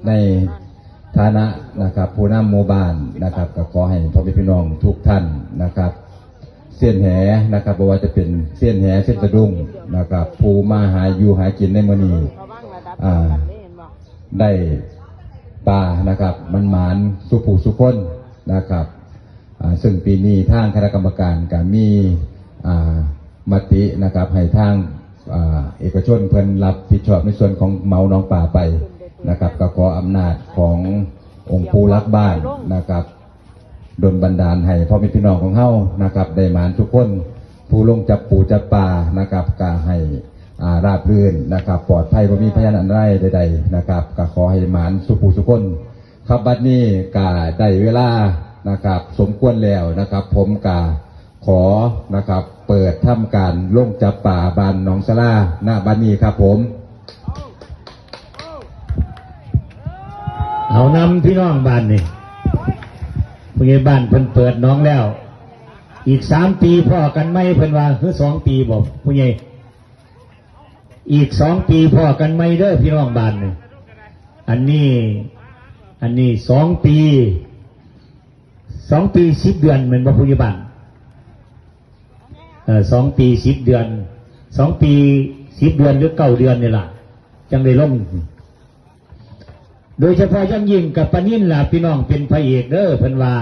ในฐานะนะครับผู้นำหมู่บ้านนะครับก็ขอให้พ่อแม่พี่น้องทุกท่านนะครับเส้นแหนะครับบ่ว่าจะเป็นเส้นแหเส้นสะดุ้งนะครับผู้มาหาอยู่หากินในมื้อนี้ได้ปลานะครับมันหมานสุผู้สุคนนะครับซึ่งปีนี้ทางคณะกรรมการก็มีมตินะครับให้ทางเอกชนเพิ่นรับผิดชอบในส่วนของเมาน้องป่าไปนะครับก็ขออำนาจขององค์ปู่รักบ้านนะครับดลบันดาลให้พ่อแม่พี่น้องของเฮานะครับได้หมานทุกคนผู้ลงจับปูจับปลานะครับก็ให้ราบรื่นนะครับปลอดภัยบ่มีพยานอันใดใดๆนะครับก็ขอให้หมานสุผู้สุคนครับบัดนี้ก็ได้เวลานะครับสมควรแล้วนะครับผมก็ขอนะครับเปิดทำการลงจับป่าบ้านหนองสลาหน้าบ้านนี้ครับผมเอานำพี่น้องบ้านนี่ผู้ใหญ่บ้านเพิ่นเปิดน้องแล้วอีก3 ปีพ่อกันไหมเพิ่นว่าคือ2 ปีบอกผู้ใหญ่อีก2 ปีพ่อกันไหมเด้อพี่น้องบ้านนี่อันนี้2 ปี10 เดือนเหมือนว่าผู้ใหญ่บ้าน2 ปี10 เดือน2 ปี10 เดือนหรือ9 เดือนนี่ล่ะจังได้ลงโดยเฉพาะยิ่งกับปานินล่ะพี่น้องเป็นพระเอกเด้อเพิ่นว่า